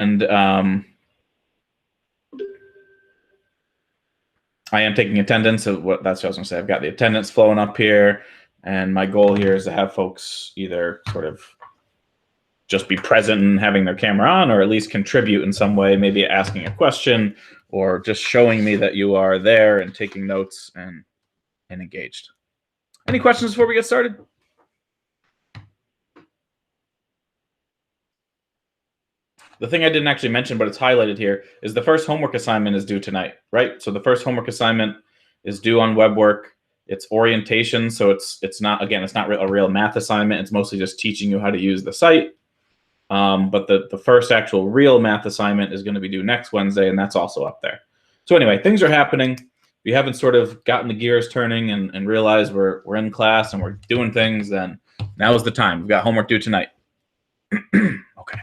I am taking attendance. That's what I was going to say. I've got the attendance flowing up here, and my goal here is to have folks either sort of just be present and having their camera on, or at least contribute in some way, maybe asking a question or just showing me that you are there and taking notes and engaged. Any questions before we get started? The thing I didn't actually mention, but it's highlighted here, is the first homework assignment is due tonight, right? So the first homework assignment is due on WebWork. It's orientation, so it's not, again, it's not a real math assignment. It's mostly just teaching you how to use the site. But the first actual real math assignment is going to be due next Wednesday, and that's also up there. So anyway, things are happening. If you haven't sort of gotten the gears turning and realized we're in class and we're doing things, then now is the time. We've got homework due tonight. Okay.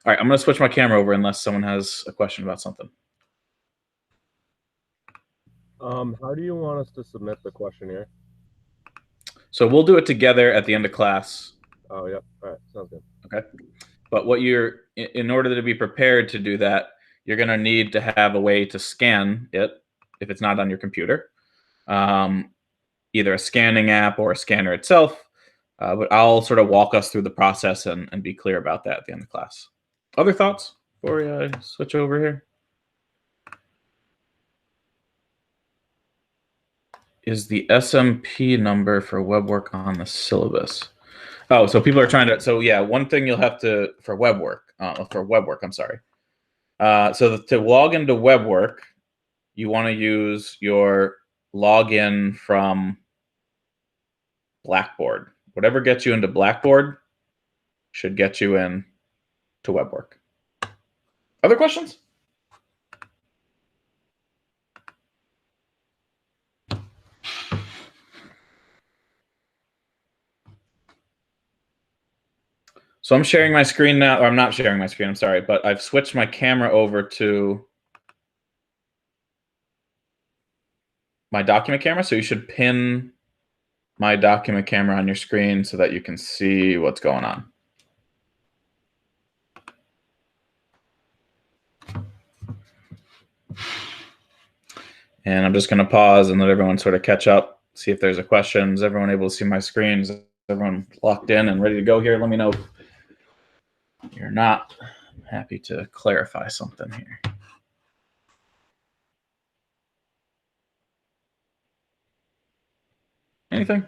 All right, I'm going to switch my camera over unless someone has a question about something. How do you want us to submit the questionnaire? So we'll do it together at the end of class. Oh, yeah. All right, sounds good. Okay. But what in order to be prepared to do that, you're going to need to have a way to scan it if it's not on your computer, either a scanning app or a scanner itself. But I'll sort of walk us through the process and be clear about that at the end of class. Other thoughts before we switch over here? Is the SMP number for WebWork on the syllabus? Oh, so people are trying to, so yeah, one thing you'll have to, for WebWork, I'm sorry. So to log into WebWork, you want to use your login from Blackboard. Whatever gets you into Blackboard should get you in to WebWork. Other questions? So I'm sharing my screen now, or I'm not sharing my screen, I'm sorry, but I've switched my camera over to my document camera. So you should pin my document camera on your screen so that you can see what's going on. And I'm just going to pause and let everyone sort of catch up, see if there's a question. Is everyone able to see my screen? Is everyone locked in and ready to go here? Let me know if you're not. I'm happy to clarify something here. Anything?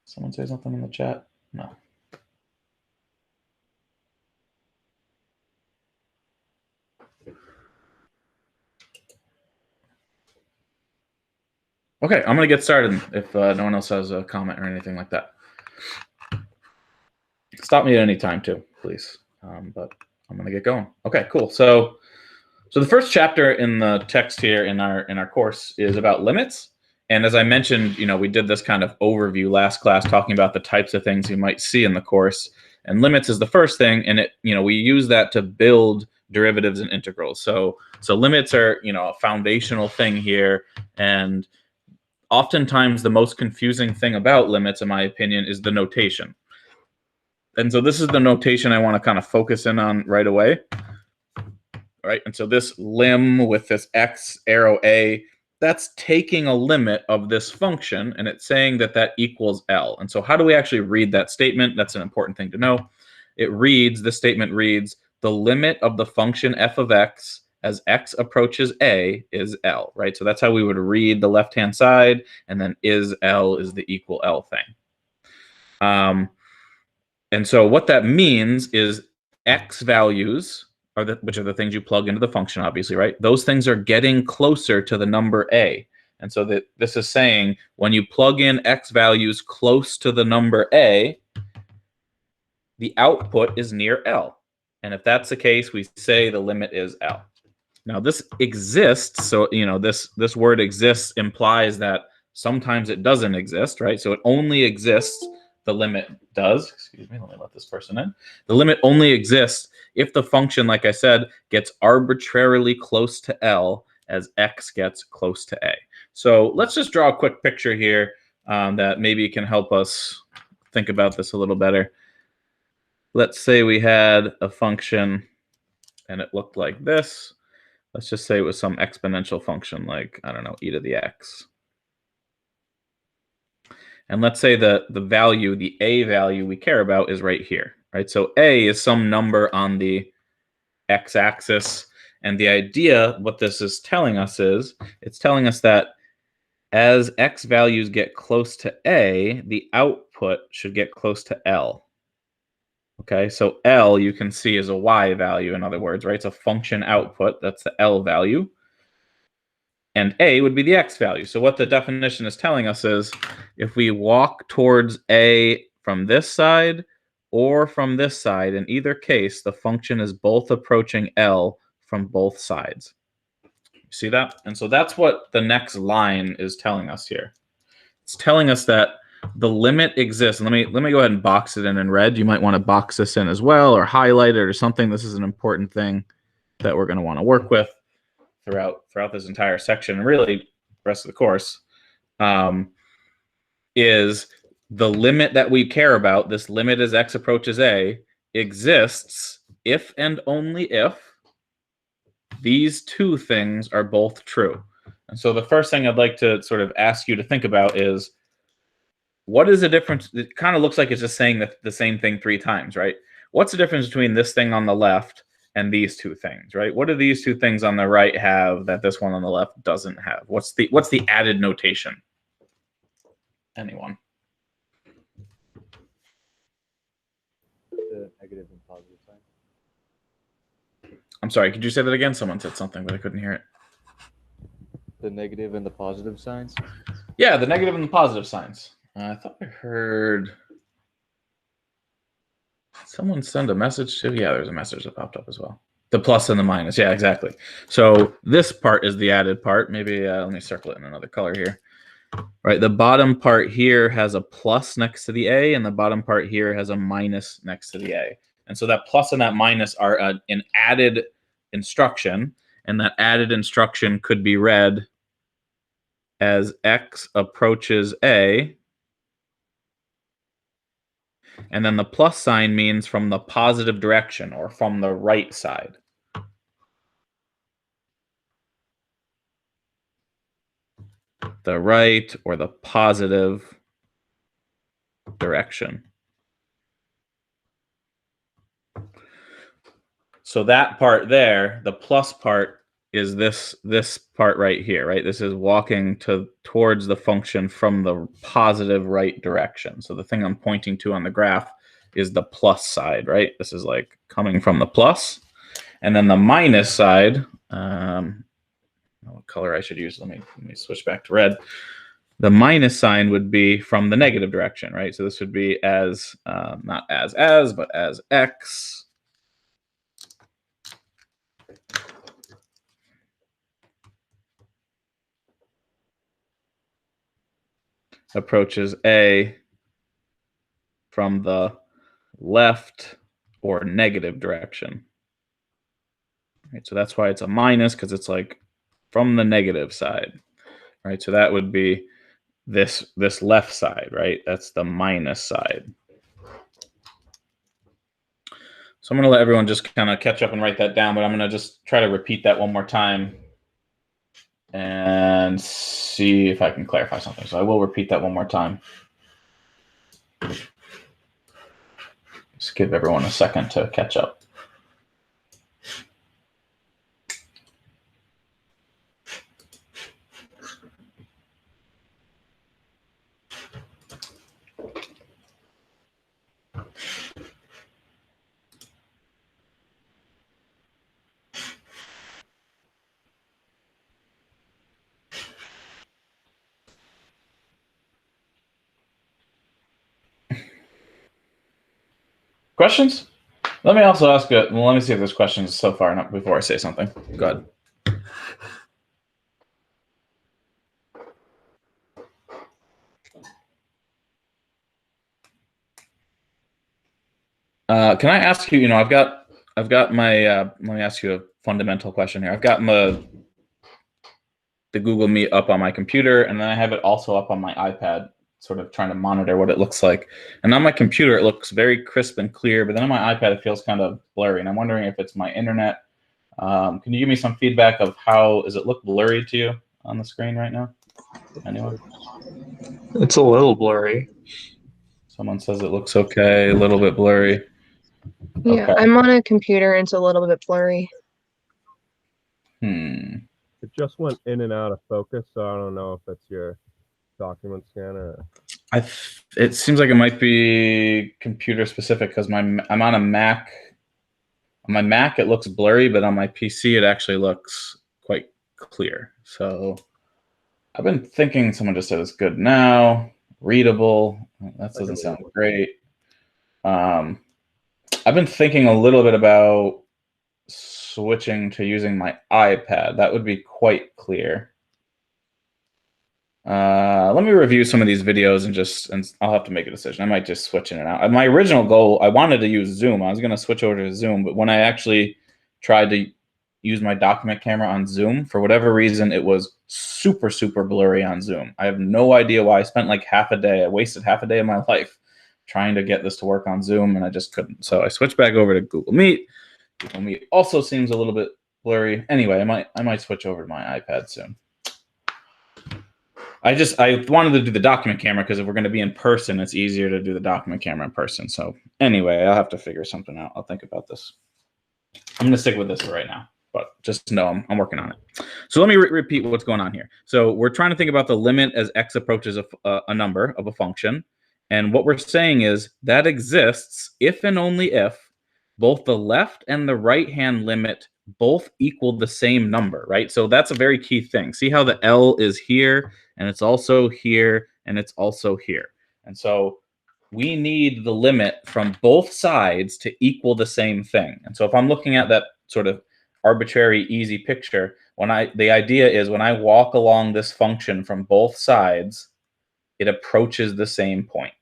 Someone say something in the chat? No. Okay, I'm going to get started if no one else has a comment or anything like that. Stop me at any time too, please. But I'm going to get going. Okay, cool. So the first chapter in the text here in our course is about limits. And as I mentioned, we did this kind of overview last class talking about the types of things you might see in the course. And limits is the first thing, and we use that to build derivatives and integrals. So limits are a foundational thing here, and oftentimes the most confusing thing about limits, in my opinion, is the notation. And so this is the notation I want to kind of focus in on right away. All right, and so this lim with this x arrow a, that's taking a limit of this function, and it's saying that equals L. And so how do we actually read that statement? That's an important thing to know. This statement reads, the limit of the function f of x as x approaches a is L, right? So that's how we would read the left-hand side, and then is L is the equal L thing. And so what that means is x values, which are the things you plug into the function, obviously, right? Those things are getting closer to the number a. And so this is saying when you plug in x values close to the number a, the output is near L. And if that's the case, we say the limit is L. Now this exists, so this word exists implies that sometimes it doesn't exist, right? So it only exists, the limit does, excuse me, let me let this person in. The limit only exists if the function, like I said, gets arbitrarily close to L as x gets close to a. So let's just draw a quick picture here that maybe can help us think about this a little better. let's say we had a function and it looked like this. Let's just say it was some exponential function like, I don't know, e to the x. And let's say the value, the a value we care about is right here, right? So a is some number on the x-axis. And the idea, what this is telling us is, it's telling us that as x values get close to a, the output should get close to L. Okay, so L you can see is a y value, in other words, right? It's a function output, that's the L value. And a would be the x value. So what the definition is telling us is, if we walk towards a from this side or from this side, in either case, the function is both approaching L from both sides. You see that? And so that's what the next line is telling us here. It's telling us that the limit exists. Let me go ahead and box it in red. You might want to box this in as well, or highlight it or something. This is an important thing that we're going to want to work with throughout this entire section, and really the rest of the course, is the limit that we care about. This limit as x approaches a exists if and only if these two things are both true. And so the first thing I'd like to sort of ask you to think about is, what is the difference? It kind of looks like it's just saying the same thing 3 times, right? What's the difference between this thing on the left and these two things, right? What do these two things on the right have that this one on the left doesn't have? What's the added notation? Anyone? The negative and positive sign. I'm sorry, could you say that again? Someone said something, but I couldn't hear it. The negative and the positive signs? Yeah, the negative and the positive signs. I thought I heard someone send a message to, yeah, there's a message that popped up as well. The plus and the minus, yeah, exactly. So this part is the added part. Maybe let me circle it in another color here. Right, the bottom part here has a plus next to the a, and the bottom part here has a minus next to the a. And so that plus and that minus are an added instruction, and that added instruction could be read as x approaches a, and then the plus sign means from the positive direction or from the right side. The right or the positive direction. So that part there, the plus part, is this part right here, right? This is walking towards the function from the positive right direction. So the thing I'm pointing to on the graph is the plus side, right? This is like coming from the plus. And then the minus side, what color I should use? Let me switch back to red. The minus sign would be from the negative direction, right? So this would be as, not as, but as x approaches a from the left or negative direction. Right, so that's why it's a minus, because it's like from the negative side. Right, so that would be this left side, right? That's the minus side. So I'm going to let everyone just kind of catch up and write that down, but I'm going to just try to repeat that one more time and see if I can clarify something. So I will repeat that one more time. Just give everyone a second to catch up. Questions? Let me also ask let me see if there's questions so far before I say something. Go ahead. Can I ask you, I've got my, let me ask you a fundamental question here. I've got the Google Meet up on my computer, and then I have it also up on my iPad. sort of trying to monitor what it looks like. And on my computer, it looks very crisp and clear, but then on my iPad, it feels kind of blurry. And I'm wondering if it's my internet. Can you give me some feedback of how, does it look blurry to you on the screen right now? Anyone? It's a little blurry. Someone says it looks okay, a little bit blurry. Yeah, Okay. I'm on a computer and it's a little bit blurry. It just went in and out of focus, so I don't know if it's your document scanner. It seems like it might be computer specific because I'm on a Mac. On my Mac, it looks blurry, but on my PC, it actually looks quite clear. So I've been thinking, someone just said it's good now, readable. That doesn't sound great. I've been thinking a little bit about switching to using my iPad. That would be quite clear. Let me review some of these videos and I'll have to make a decision. I might just switch in and out. My original goal, I wanted to use Zoom. I was going to switch over to Zoom, but when I actually tried to use my document camera on Zoom, for whatever reason, it was super, super blurry on Zoom. I have no idea why. I spent like half a day. I wasted half a day of my life trying to get this to work on Zoom, and I just couldn't. So I switched back over to Google Meet. Google Meet also seems a little bit blurry. Anyway, I might switch over to my iPad soon. I wanted to do the document camera because if we're going to be in person, it's easier to do the document camera in person. So anyway, I'll have to figure something out. I'll think about this. I'm going to stick with this for right now, but just know I'm working on it. So let me repeat what's going on here. So we're trying to think about the limit as x approaches a number of a function. And what we're saying is that exists if and only if both the left and the right-hand limit both equal the same number, right? So that's a very key thing. See how the L is here, and it's also here, and it's also here. And so we need the limit from both sides to equal the same thing. And so if I'm looking at that sort of arbitrary, easy picture, the idea is when I walk along this function from both sides, it approaches the same point,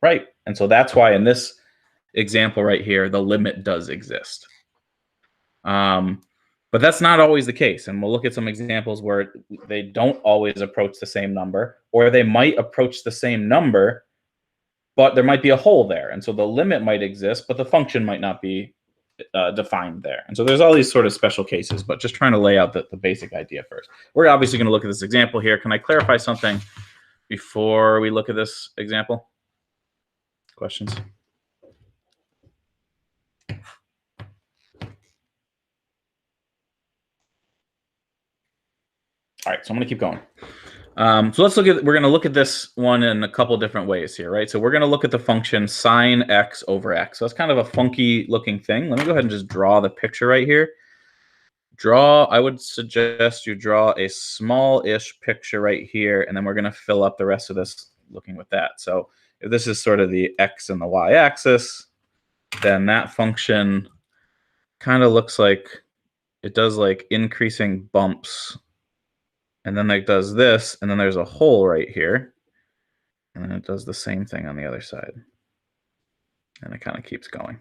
right? And so that's why in this example right here, the limit does exist. But that's not always the case. And we'll look at some examples where they don't always approach the same number, or they might approach the same number, but there might be a hole there. And so the limit might exist, but the function might not be defined there. And so there's all these sort of special cases, but just trying to lay out the basic idea first. We're obviously going to look at this example here. Can I clarify something before we look at this example? Questions? All right, so I'm going to keep going. So let's we're going to look at this one in a couple different ways here, right? So we're going to look at the function sine x over x. So that's kind of a funky looking thing. Let me go ahead and just draw the picture right here. I would suggest you draw a small-ish picture right here, and then we're going to fill up the rest of this looking with that. So if this is sort of the x and the y-axis, then that function kind of looks like it does like increasing bumps. And then it does this, and then there's a hole right here. And then it does the same thing on the other side. And it kind of keeps going.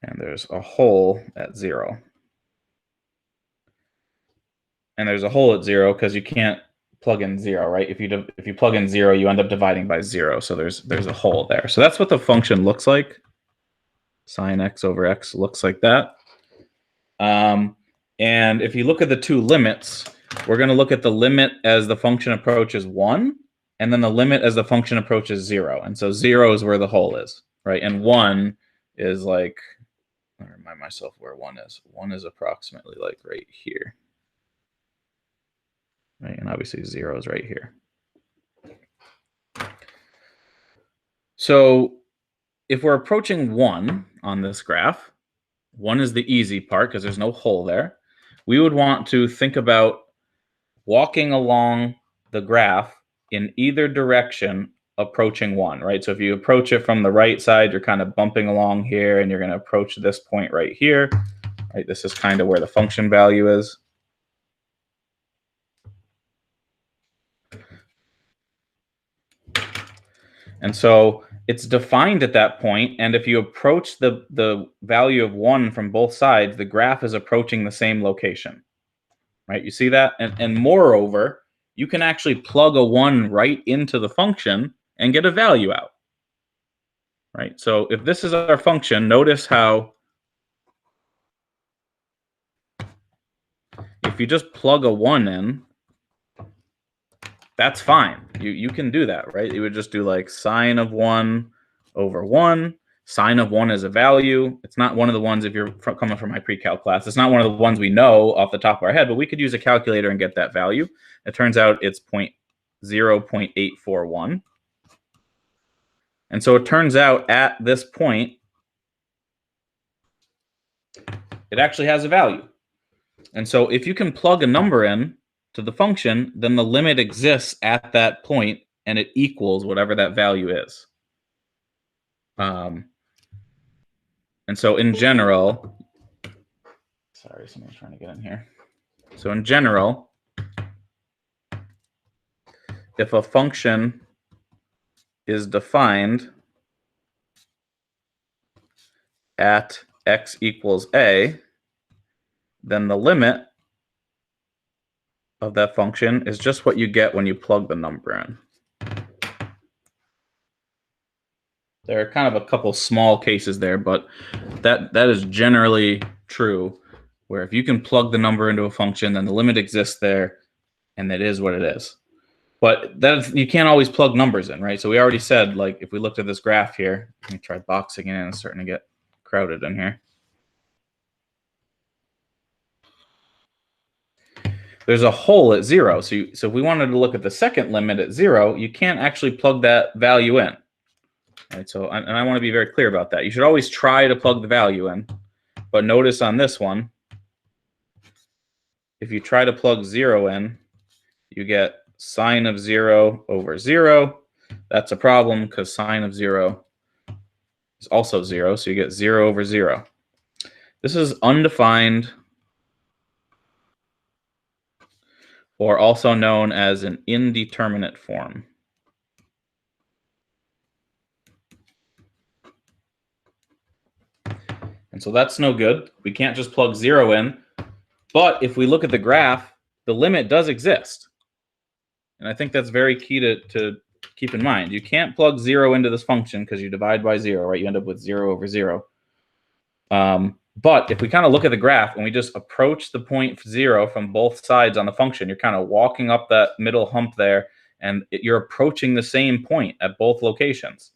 And there's a hole at 0. And there's a hole at 0 because you can't plug in 0, right? If you plug in 0, you end up dividing by 0. So there's a hole there. So that's what the function looks like. Sine x over x looks like that. And if you look at the two limits, we're going to look at the limit as the function approaches 1, and then the limit as the function approaches 0. And so 0 is where the hole is, right? And 1 is like, I remind myself where 1 is. 1 is approximately like right here. Right? And obviously 0 is right here. So if we're approaching 1 on this graph, 1 is the easy part because there's no hole there. We would want to think about walking along the graph in either direction approaching 1, right? So if you approach it from the right side, you're kind of bumping along here, and you're going to approach this point right here, right? This is kind of where the function value is. And so it's defined at that point, and if you approach the value of 1 from both sides, the graph is approaching the same location, right? You see that? And moreover, you can actually plug a 1 right into the function and get a value out. Right? So if this is our function, notice how if you just plug a 1 in, that's fine. You can do that, right? You would just do like sine of 1 over 1. Sine of 1 is a value. It's not one of the ones, if you're coming from my pre-calc class, it's not one of the ones we know off the top of our head, but we could use a calculator and get that value. It turns out it's 0.841. And so it turns out at this point, it actually has a value. And so if you can plug a number in to the function, then the limit exists at that point and it equals whatever that value is. And so in general, sorry, someone's trying to get in here. So in general, if a function is defined at x equals a, then the limit of that function is just what you get when you plug the number in. There are kind of a couple small cases there, but that is generally true, where if you can plug the number into a function, then the limit exists there, and that is what it is. But you can't always plug numbers in, right? So we already said, like, if we looked at this graph here, let me try boxing it in. It's starting to get crowded in here. There's a hole at 0. So if we wanted to look at the second limit at 0, you can't actually plug that value in. Right, so, and I want to be very clear about that. You should always try to plug the value in. But notice on this one, if you try to plug 0 in, you get sine of 0 over 0. That's a problem because sine of 0 is also 0. So you get 0 over 0. This is undefined, or also known as an indeterminate form. And so that's no good. We can't just plug 0 in. But if we look at the graph, the limit does exist. And I think that's very key to keep in mind. You can't plug 0 into this function because you divide by 0, right? You end up with 0 over 0. But if we kind of look at the graph and we just approach the point 0 from both sides on the function, you're kind of walking up that middle hump there, and you're approaching the same point at both locations.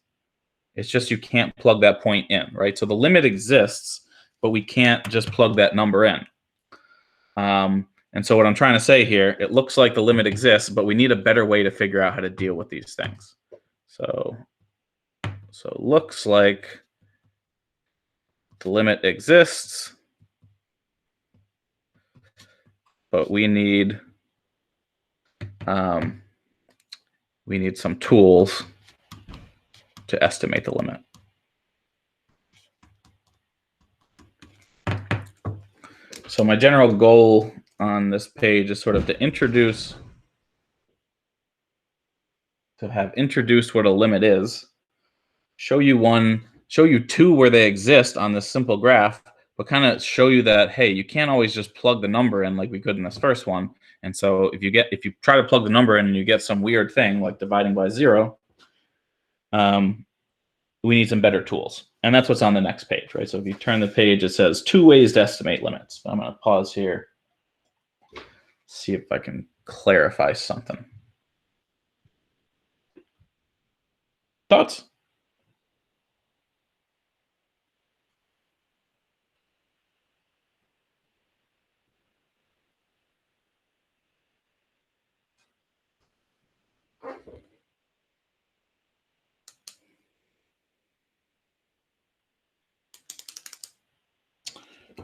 It's just you can't plug that point in, right? So the limit exists, but we can't just plug that number in. And so what I'm trying to say here, it looks like the limit exists, but we need a better way to figure out how to deal with these things. So it looks like the limit exists, but we need some tools to estimate the limit. So my general goal on this page is sort of to have introduced what a limit is, show you two where they exist on this simple graph, but kind of show you that, hey, you can't always just plug the number in like we could in this first one. And so if you try to plug the number in and you get some weird thing like dividing by 0, we need some better tools. And that's what's on the next page, right? So if you turn the page, it says 2 ways to estimate limits. I'm going to pause here, see if I can clarify something. Thoughts?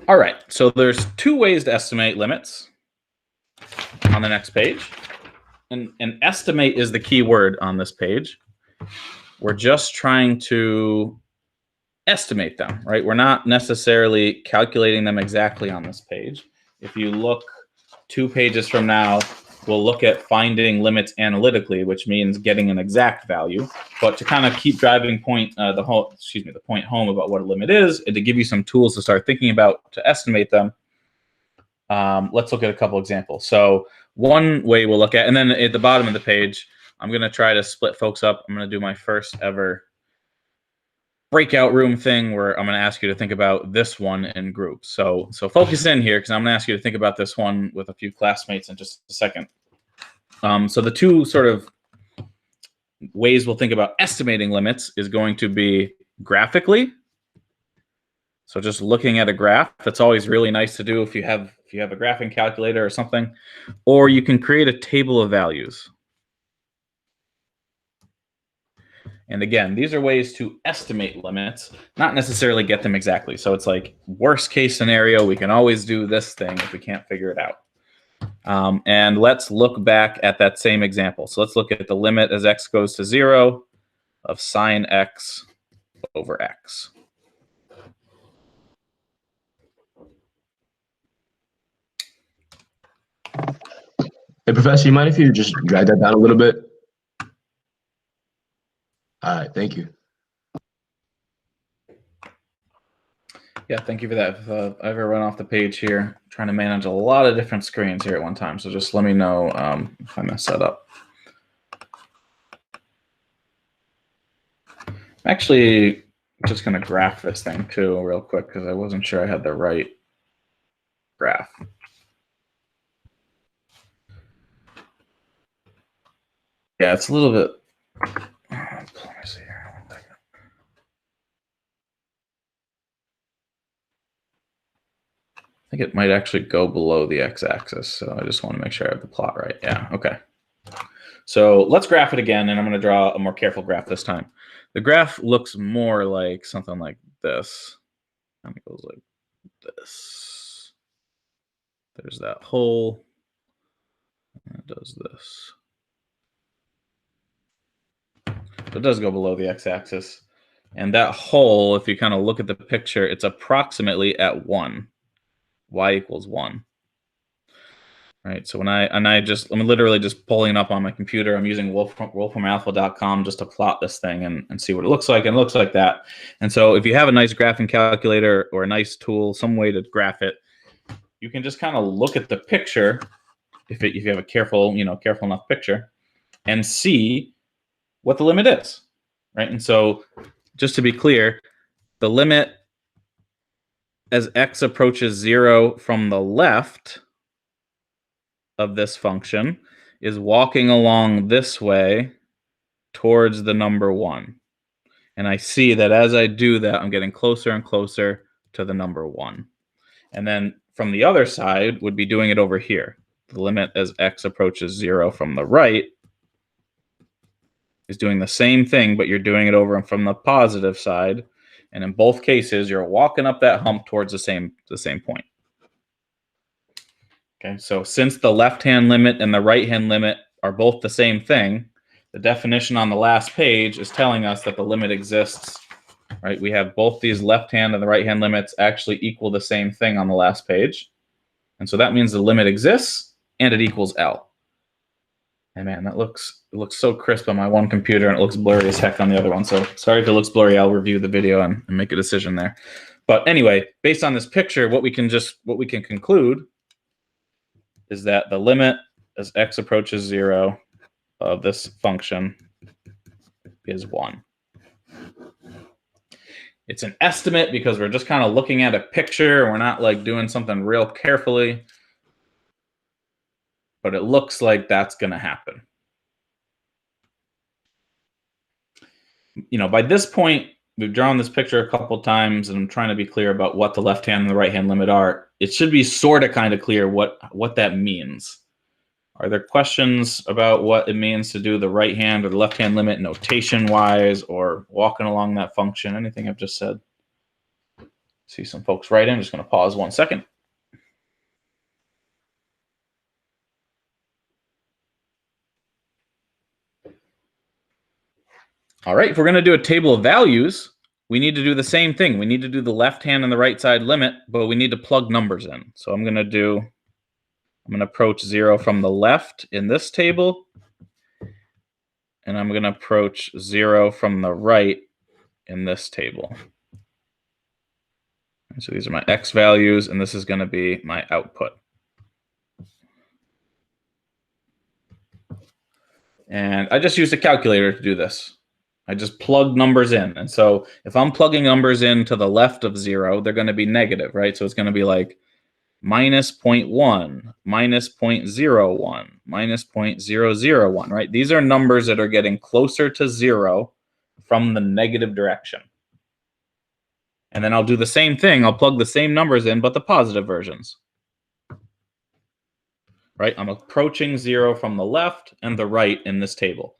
All right, so there's 2 ways to estimate limits on the next page. And estimate is the key word on this page. We're just trying to estimate them, right? We're not necessarily calculating them exactly on this page. If you look 2 pages from now, we'll look at finding limits analytically, which means getting an exact value. But to kind of keep driving the point home about what a limit is, and to give you some tools to start thinking about to estimate them, let's look at a couple examples. So one way we'll look at, and then at the bottom of the page, I'm going to try to split folks up. I'm going to do my first ever breakout room thing where I'm going to ask you to think about this one in groups. So focus in here because I'm going to ask you to think about this one with a few classmates in just a second. So the two sort of ways we'll think about estimating limits is going to be graphically. So just looking at a graph, that's always really nice to do if you have a graphing calculator or something, or you can create a table of values. And again, these are ways to estimate limits, not necessarily get them exactly. So it's like worst case scenario, we can always do this thing if we can't figure it out. And let's look back at that same example. So let's look at the limit as x goes to 0 of sine x over x. Hey, Professor, you mind if you just drag that down a little bit? All right, thank you. Yeah, thank you for that. If I ever run off the page here, I'm trying to manage a lot of different screens here at one time. So just let me know if I mess that up. I'm actually just going to graph this thing too real quick because I wasn't sure I had the right graph. Yeah, it's a little bit. Let me see here. 1 second. I think it might actually go below the x-axis, so I just want to make sure I have the plot right. Yeah, okay. So let's graph it again, and I'm going to draw a more careful graph this time. The graph looks more like something like this. And it goes like this. There's that hole. And it does this. So it does go below the x-axis. And that hole, if you kind of look at the picture, it's approximately at 1. Y equals 1. Right. So I'm literally just pulling it up on my computer. I'm using wolframalpha.com just to plot this thing and see what it looks like. And it looks like that. And so if you have a nice graphing calculator or a nice tool, some way to graph it, you can just kind of look at the picture if you have a careful enough picture and see what the limit is. Right. And so just to be clear, the limit as x approaches 0 from the left of this function is walking along this way towards the number 1. And I see that as I do that, I'm getting closer and closer to the number 1. And then from the other side would be doing it over here. The limit as x approaches 0 from the right is doing the same thing, but you're doing it over from the positive side. And in both cases, you're walking up that hump towards the same point. Okay, so since the left-hand limit and the right-hand limit are both the same thing, the definition on the last page is telling us that the limit exists, right? We have both these left-hand and the right-hand limits actually equal the same thing on the last page. And so that means the limit exists and it equals L. And man, it looks so crisp on my one computer and it looks blurry as heck on the other one. So sorry if it looks blurry, I'll review the video and make a decision there. But anyway, based on this picture, what we can conclude is that the limit as x approaches 0 of this function is 1. It's an estimate because we're just kind of looking at a picture. We're not like doing something real carefully. But it looks like that's going to happen. By this point, we've drawn this picture a couple times, and I'm trying to be clear about what the left-hand and the right-hand limit are. It should be sort of kind of clear what that means. Are there questions about what it means to do the right-hand or the left-hand limit notation-wise or walking along that function? Anything I've just said? See some folks write in. I'm just going to pause 1 second. All right, if we're going to do a table of values, we need to do the same thing. We need to do the left hand and the right side limit, but we need to plug numbers in. So I'm going to approach 0 from the left in this table, and I'm going to approach 0 from the right in this table. And so these are my x values, and this is going to be my output. And I just used a calculator to do this. I just plugged numbers in. And so if I'm plugging numbers in to the left of 0, they're going to be negative, right? So it's going to be like minus 0.1, minus 0.01, minus 0.001, right? These are numbers that are getting closer to 0 from the negative direction. And then I'll do the same thing. I'll plug the same numbers in, but the positive versions. Right? I'm approaching 0 from the left and the right in this table.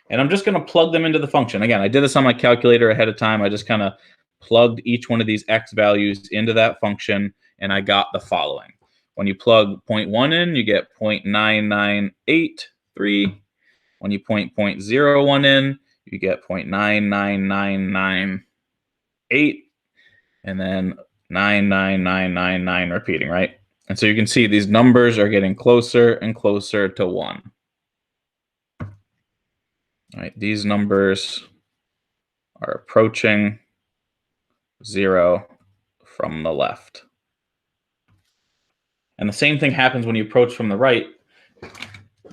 And I'm just going to plug them into the function. Again, I did this on my calculator ahead of time. I just kind of plugged each one of these x values into that function, and I got the following. When you plug 0.1 in, you get 0.9983. When you point 0.01 in, you get 0.99998. And then 99999 repeating, right? And so you can see these numbers are getting closer and closer to 1. All right, these numbers are approaching 0 from the left. And the same thing happens when you approach from the right.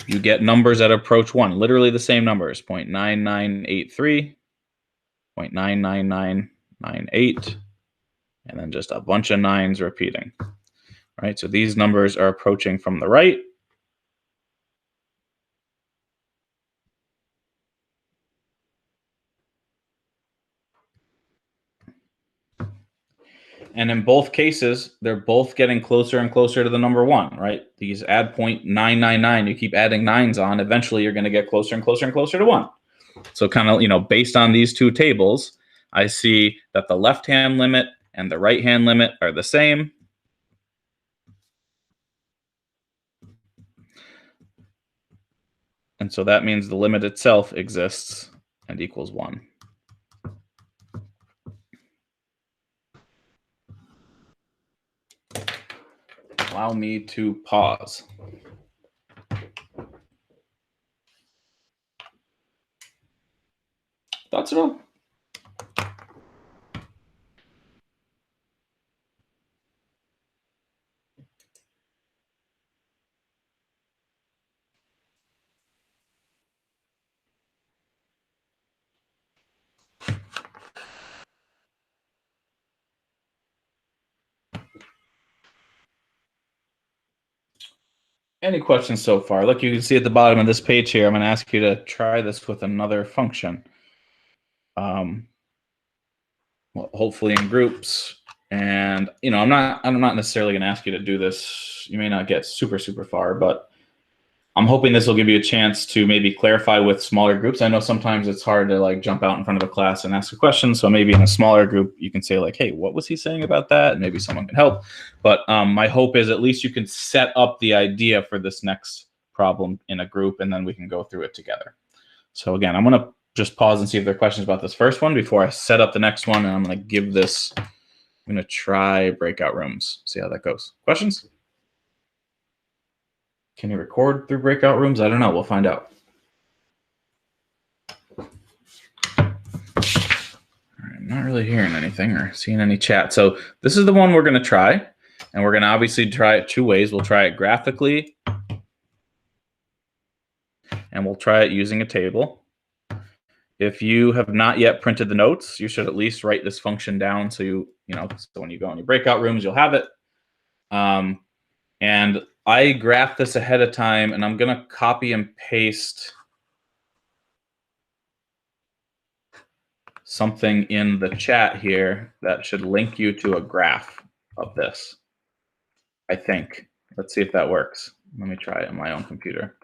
You get numbers that approach 1, literally the same numbers, 0.9983, 0.99998, and then just a bunch of 9s repeating. Right, so these numbers are approaching from the right. And in both cases, they're both getting closer and closer to the number 1, right? These add 0.999, you keep adding 9s on, eventually you're going to get closer and closer and closer to 1. So kind of, based on these two tables, I see that the left-hand limit and the right-hand limit are the same. And so that means the limit itself exists and equals 1. Allow me to pause. Thoughts at all? Any questions so far? Look, you can see at the bottom of this page here, I'm going to ask you to try this with another function. Well, hopefully in groups. And, I'm not necessarily going to ask you to do this. You may not get super far, but I'm hoping this will give you a chance to maybe clarify with smaller groups. I know sometimes it's hard to jump out in front of a class and ask a question. So maybe in a smaller group, you can say hey, what was he saying about that? And maybe someone can help. But my hope is at least you can set up the idea for this next problem in a group, and then we can go through it together. So again, I'm going to just pause and see if there are questions about this first one before I set up the next one. And I'm going to give this, I'm going to try breakout rooms, see how that goes. Questions? Can you record through breakout rooms? I don't know. We'll find out. All right, I'm not really hearing anything or seeing any chat. So this is the one we're going to try. And we're going to obviously try it two ways. We'll try it graphically. And we'll try it using a table. If you have not yet printed the notes, you should at least write this function down so so when you go in your breakout rooms, you'll have it. And I graphed this ahead of time, and I'm going to copy and paste something in the chat here that should link you to a graph of this, I think. Let's see if that works. Let me try it on my own computer.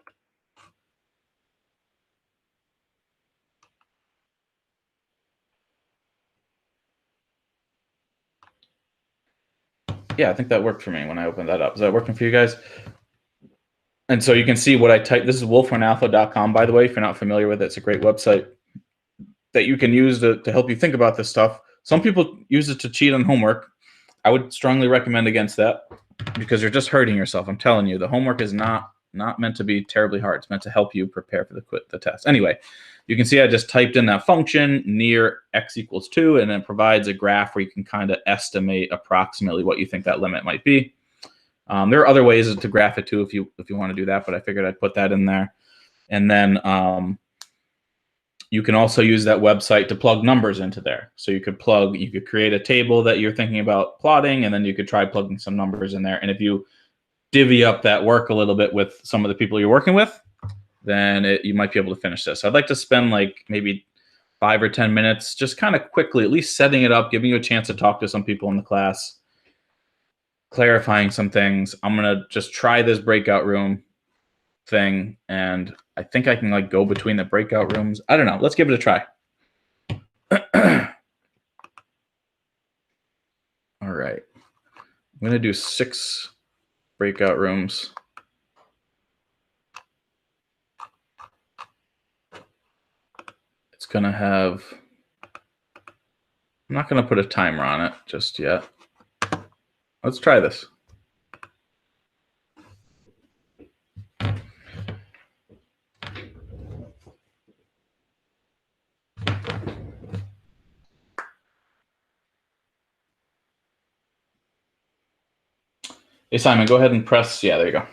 Yeah, I think that worked for me when I opened that up. Is that working for you guys? And so you can see what I typed. This is wolfhornalpha.com, by the way. If you're not familiar with it, it's a great website that you can use to help you think about this stuff. Some people use it to cheat on homework. I would strongly recommend against that because you're just hurting yourself. I'm telling you, the homework is not meant to be terribly hard. It's meant to help you prepare for the test. Anyway, you can see I just typed in that function near x equals 2, and it provides a graph where you can kind of estimate approximately what you think that limit might be. There are other ways to graph it too if you want to do that, but I figured I'd put that in there. And then you can also use that website to plug numbers into there. So you could create a table that you're thinking about plotting, and then you could try plugging some numbers in there. And if you divvy up that work a little bit with some of the people you're working with, then you might be able to finish this. I'd like to spend like maybe 5 or 10 minutes just kind of quickly, at least setting it up, giving you a chance to talk to some people in the class, clarifying some things. I'm going to just try this breakout room thing, and I think I can like go between the breakout rooms. I don't know. Let's give it a try. All right. I'm going to do 6 breakout rooms. It's going to have, I'm not going to put a timer on it just yet. Let's try this. Hey, Simon, go ahead and press. Yeah, there you go.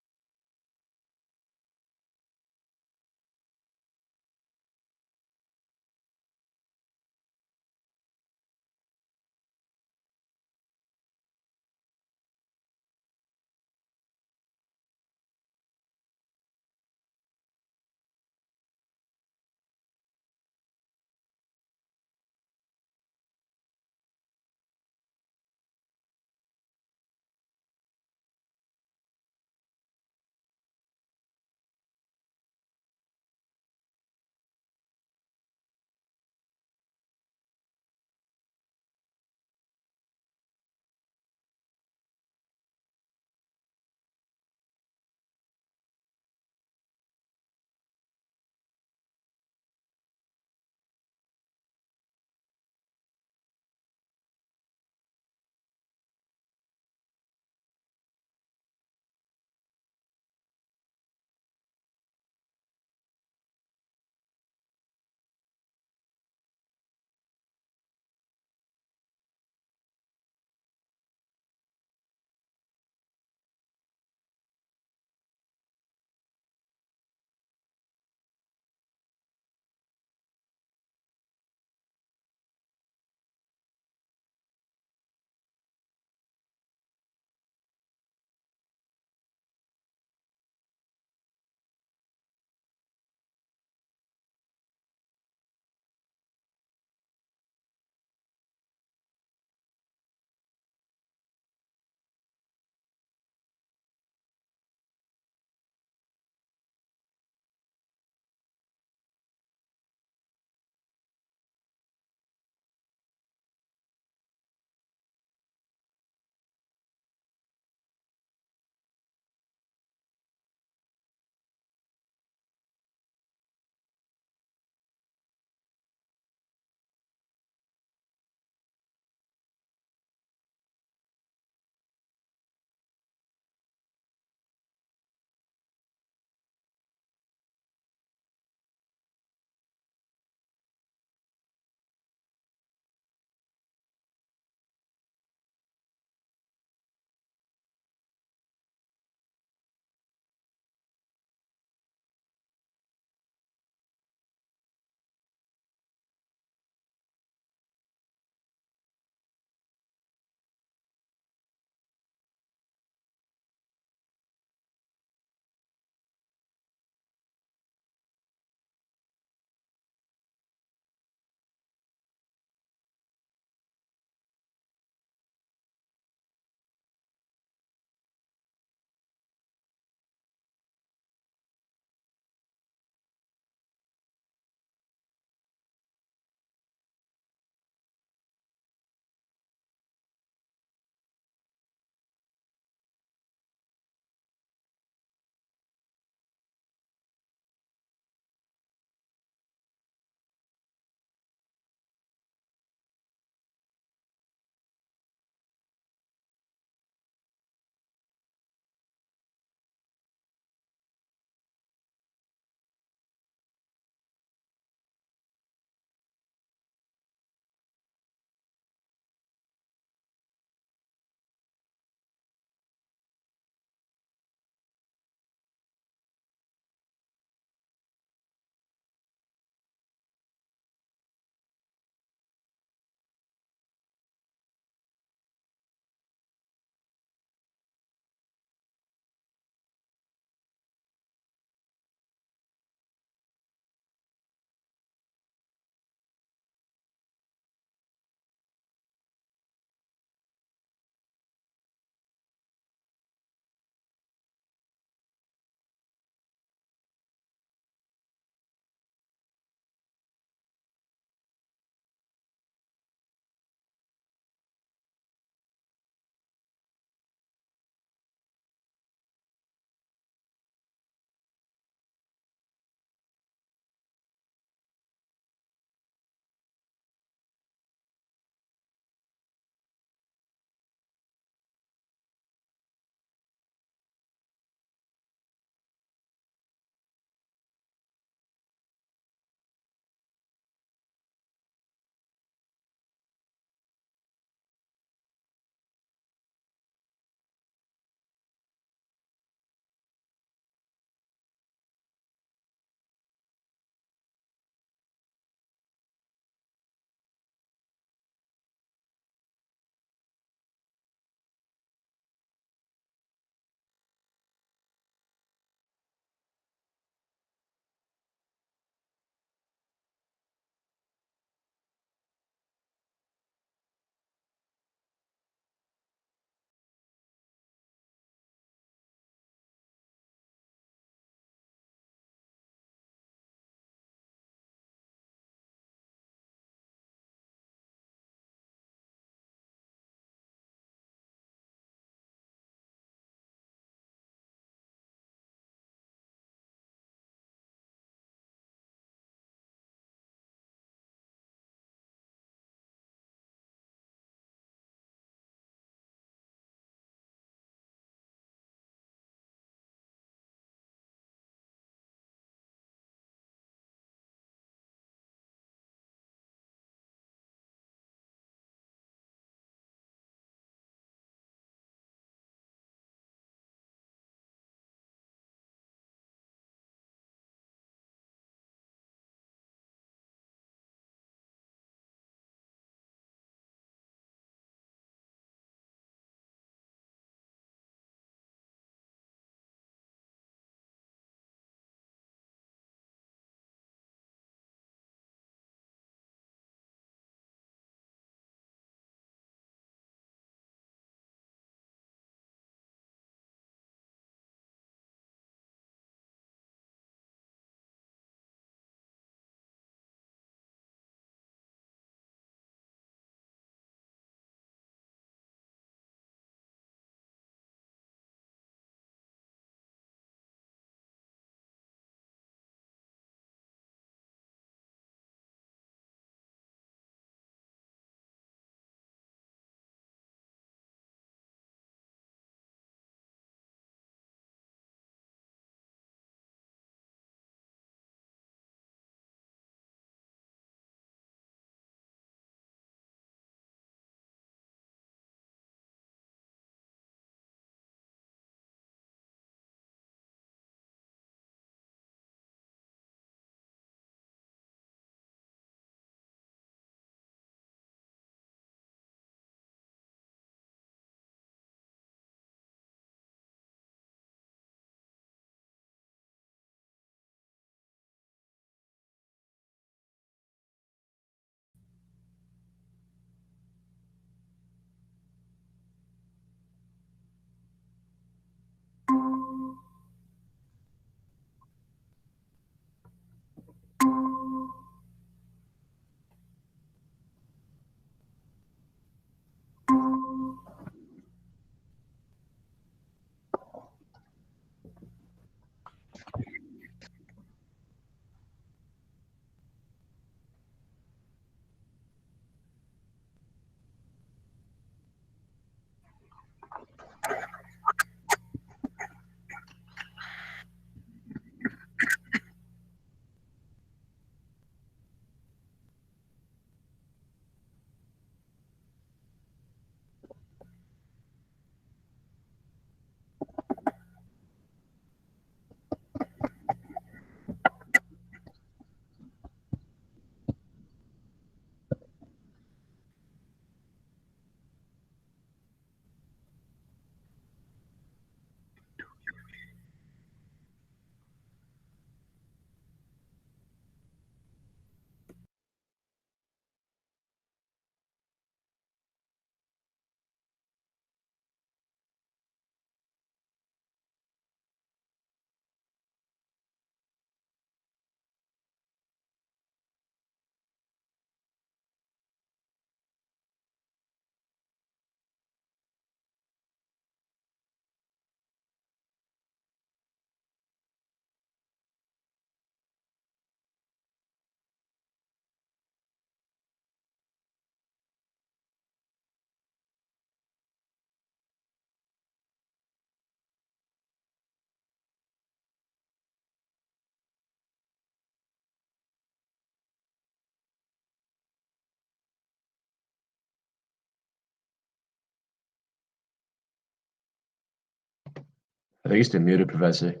I think he's still muted, Professor.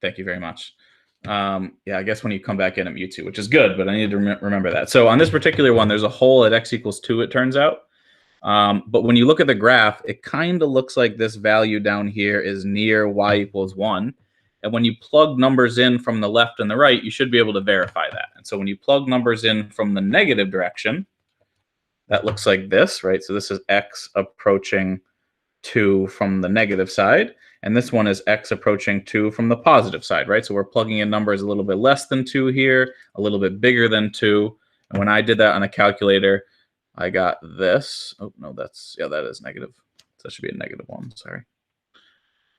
Thank you very much. Yeah, I guess when you come back in, it mutes you, which is good, but I need to remember that. So on this particular one, there's a hole at x equals 2, it turns out. But when you look at the graph, it kind of looks like this value down here is near y equals 1. And when you plug numbers in from the left and the right, you should be able to verify that. And so when you plug numbers in from the negative direction, that looks like this, right? So this is x approaching 2 from the negative side. And this one is x approaching 2 from the positive side, right? So we're plugging in numbers a little bit less than 2 here, a little bit bigger than 2. And when I did that on a calculator, I got this. Oh, no, that's, yeah, that is negative. So that should be a negative 1, sorry.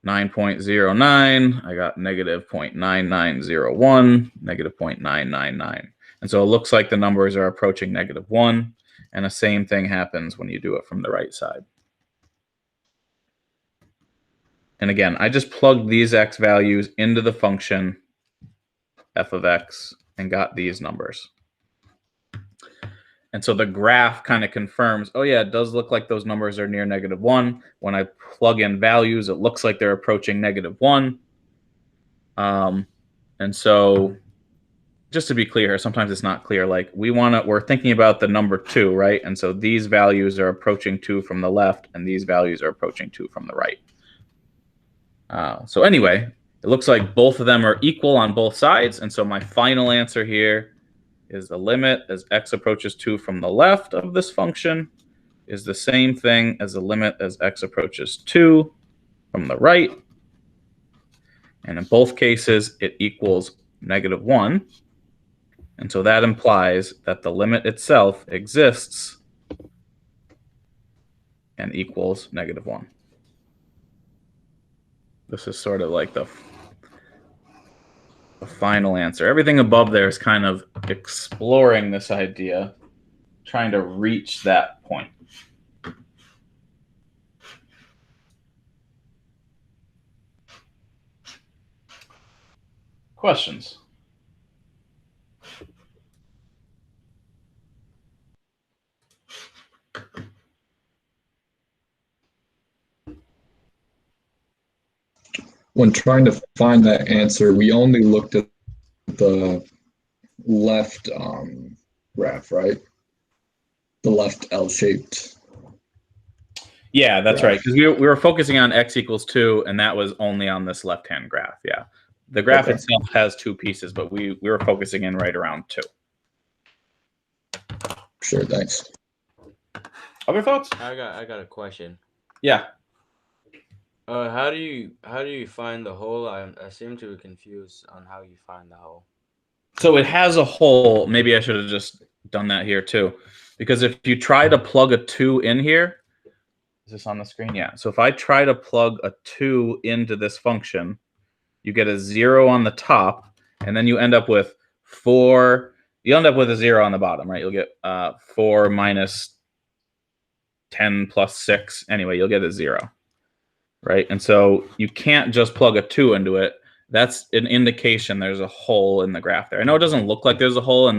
9.09, I got negative 0.9901, negative 0.999. And so it looks like the numbers are approaching negative 1. And the same thing happens when you do it from the right side. And again, I just plugged these x values into the function f of x and got these numbers. And so the graph kind of confirms, oh yeah, it does look like those numbers are near negative 1. When I plug in values, it looks like they're approaching negative 1. And so just to be clear, sometimes it's not clear. Like we're thinking about the number 2, right? And so these values are approaching 2 from the left, and these values are approaching 2 from the right. So anyway, it looks like both of them are equal on both sides. And so my final answer here is the limit as x approaches 2 from the left of this function is the same thing as the limit as x approaches 2 from the right. And in both cases, it equals negative 1. And so that implies that the limit itself exists and equals negative 1. This is sort of like the final answer. Everything above there is kind of exploring this idea, trying to reach that point. Questions? When trying to find that answer, we only looked at the left graph, right? The left L-shaped. Yeah, that's right. Because we were focusing on x equals 2, and that was only on this left-hand graph. Yeah, the graph itself has 2 pieces, but we were focusing in right around 2. Sure, thanks. Other thoughts? I got a question. Yeah. How do you find the hole? I seem to be confused on how you find the hole. So it has a hole. Maybe I should have just done that here too, because if you try to plug a 2 in here, is this on the screen? Yeah. So if I try to plug a 2 into this function, you get a 0 on the top, and then you end up with 4. You end up with a 0 on the bottom, right? You'll get 4 minus 10 plus 6. Anyway, you'll get a 0. Right? And so you can't just plug a 2 into it. That's an indication there's a hole in the graph there. I know it doesn't look like there's a hole on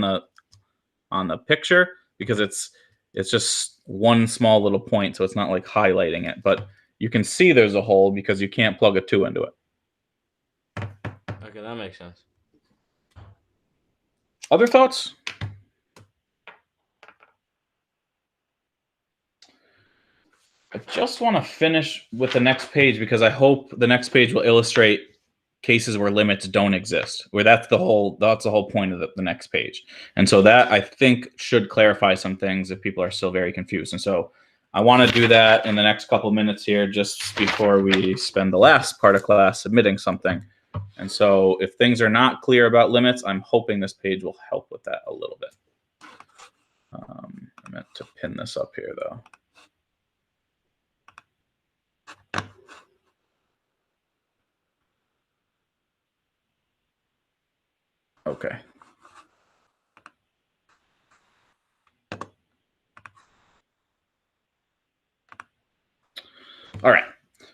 the picture because it's just one small little point, so it's not like highlighting it, but you can see there's a hole because you can't plug a 2 into it. Okay, that makes sense. Other thoughts? I just want to finish with the next page because I hope the next page will illustrate cases where limits don't exist, where that's the whole point of the next page. And so that, I think, should clarify some things if people are still very confused. And so I want to do that in the next couple minutes here, just before we spend the last part of class submitting something. And so if things are not clear about limits, I'm hoping this page will help with that a little bit. I meant to pin this up here, though. Okay. All right.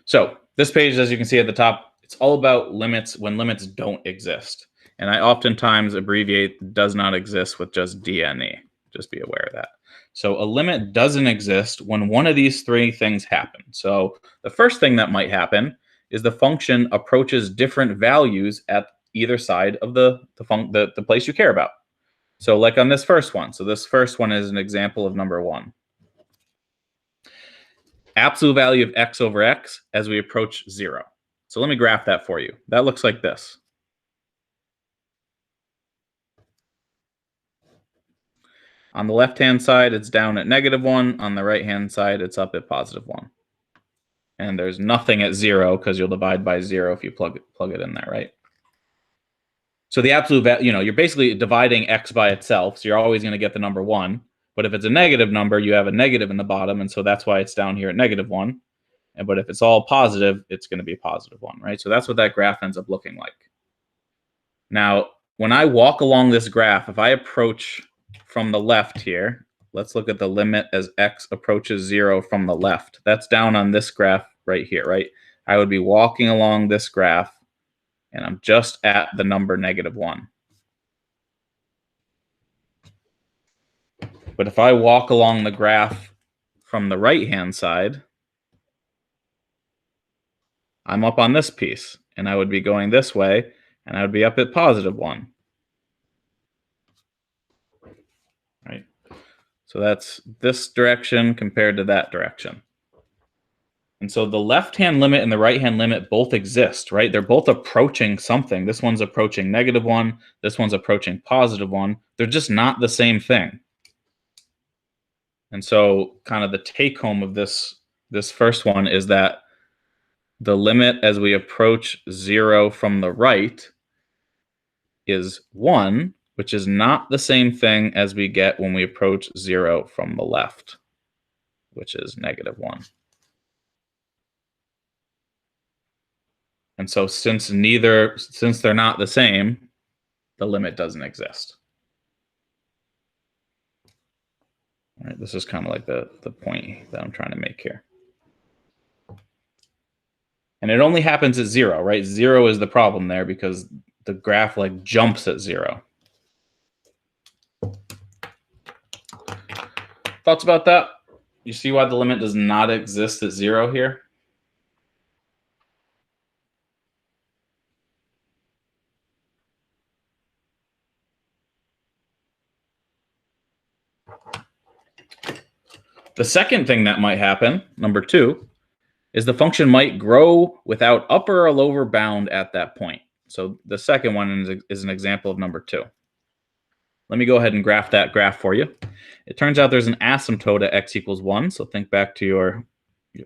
So this page, as you can see at the top, it's all about limits when limits don't exist. And I oftentimes abbreviate does not exist with just DNE, Just be aware of that. So a limit doesn't exist when one of these three things happen. So the first thing that might happen is the function approaches different values at either side of the place you care about. So like on this first one. So this first one is an example of number 1. Absolute value of x over x as we approach 0. So let me graph that for you. That looks like this. On the left-hand side, it's down at -1. On the right-hand side, it's up at +1. And there's nothing at 0 because you'll divide by 0 if you plug it in there, right? So the absolute value, you're basically dividing x by itself. So you're always going to get the number 1. But if it's a negative number, you have a negative in the bottom. And so that's why it's down here at -1. But if it's all positive, it's going to be a +1, right? So that's what that graph ends up looking like. Now, when I walk along this graph, if I approach from the left here, let's look at the limit as x approaches 0 from the left. That's down on this graph right here, right? I would be walking along this graph, and I'm just at the number -1. But if I walk along the graph from the right-hand side, I'm up on this piece, and I would be going this way, and I would be up at +1. Right? So that's this direction compared to that direction. And so the left-hand limit and the right-hand limit both exist, right? They're both approaching something. This one's approaching -1. This one's approaching +1. They're just not the same thing. And so kind of the take-home of this first one is that the limit as we approach 0 from the right is 1, which is not the same thing as we get when we approach 0 from the left, which is -1. And so since they're not the same, the limit doesn't exist. All right, this is kind of like the point that I'm trying to make here. And it only happens at 0, right? 0 is the problem there because the graph like jumps at 0. Thoughts about that? You see why the limit does not exist at 0 here? The second thing that might happen, number 2, is the function might grow without upper or lower bound at that point. So the second one is an example of number 2. Let me go ahead and graph that graph for you. It turns out there's an asymptote at x equals 1. So think back to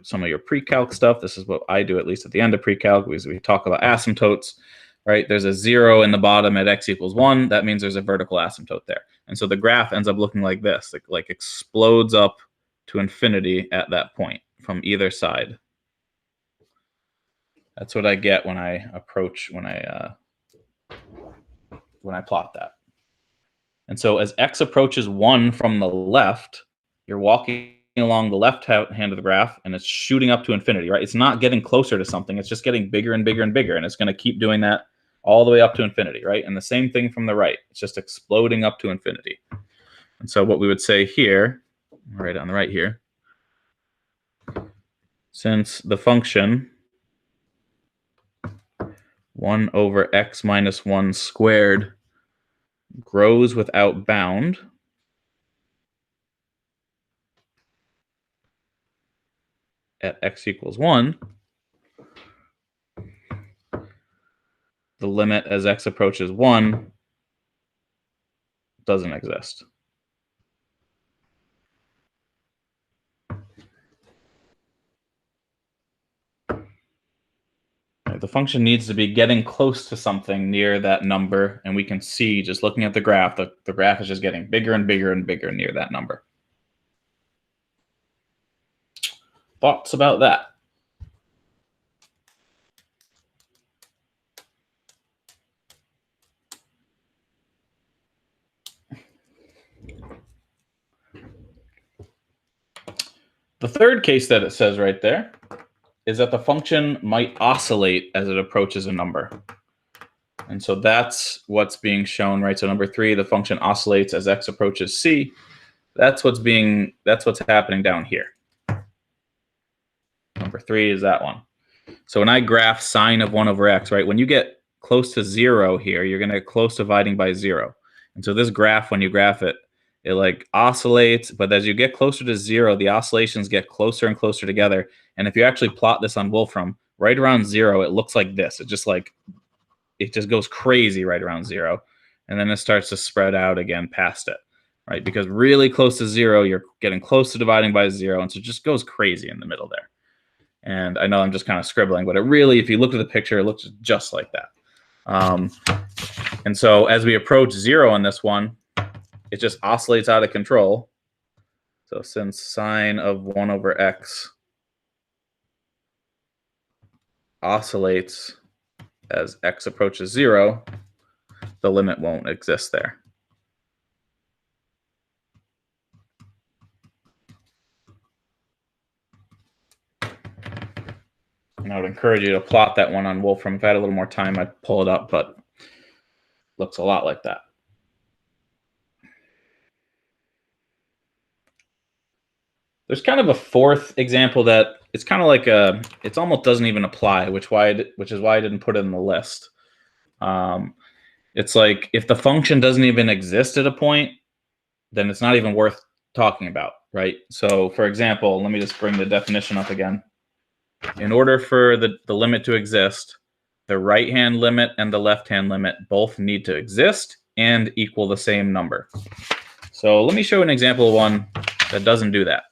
some of your pre-calc stuff. This is what I do, at least at the end of pre-calc, because we talk about asymptotes, right? There's a 0 in the bottom at x equals 1. That means there's a vertical asymptote there. And so the graph ends up looking like this. It like explodes up to infinity at that point from either side. That's what I get when I plot that. And so as x approaches 1 from the left, you're walking along the left hand of the graph, and it's shooting up to infinity, right? It's not getting closer to something. It's just getting bigger and bigger and bigger, and it's going to keep doing that all the way up to infinity, right? And the same thing from the right. It's just exploding up to infinity. And so what we would say here, right on the right here, since the function 1 over x minus 1 squared grows without bound, at x equals 1, the limit as x approaches 1 doesn't exist. The function needs to be getting close to something near that number, and we can see just looking at the graph, the graph is just getting bigger and bigger and bigger near that number. Thoughts about that? The third case that it says right there is that the function might oscillate as it approaches a number. And so that's what's being shown, right? So number 3, the function oscillates as x approaches c. That's what's happening down here. Number 3 is that one. So when I graph sine of 1 over x, right, when you get close to 0 here, you're going to get close to dividing by 0. And so this graph, when you graph it, it like oscillates, but as you get closer to 0, the oscillations get closer and closer together. And if you actually plot this on Wolfram, right around 0, it looks like this. It just goes crazy right around 0. And then it starts to spread out again past it, right? Because really close to 0, you're getting close to dividing by 0. And so it just goes crazy in the middle there. And I know I'm just kind of scribbling, but it really, if you look at the picture, it looks just like that. And so as we approach 0 on this one, it just oscillates out of control. So since sine of 1 over x oscillates as x approaches 0, the limit won't exist there. And I would encourage you to plot that one on Wolfram. If I had a little more time, I'd pull it up, but looks a lot like that. There's kind of a fourth example that it's kind of like it almost doesn't even apply, which is why I didn't put it in the list. It's like if the function doesn't even exist at a point, then it's not even worth talking about, right? So for example, let me just bring the definition up again. In order for the limit to exist, the right-hand limit and the left-hand limit both need to exist and equal the same number. So let me show an example of one that doesn't do that.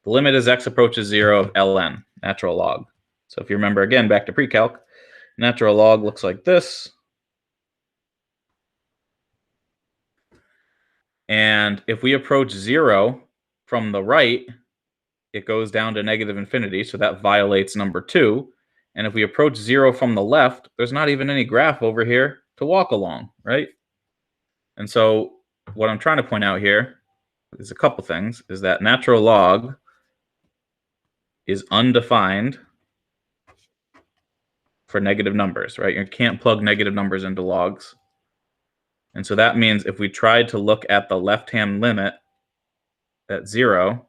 The limit as x approaches 0 of ln, natural log. So if you remember, again, back to pre-calc, natural log looks like this. And if we approach 0 from the right, it goes down to negative infinity, so that violates number 2. And if we approach 0 from the left, there's not even any graph over here to walk along, right? And so what I'm trying to point out here is a couple things, is that natural log is undefined for negative numbers, right? You can't plug negative numbers into logs. And so that means if we tried to look at the left-hand limit at 0,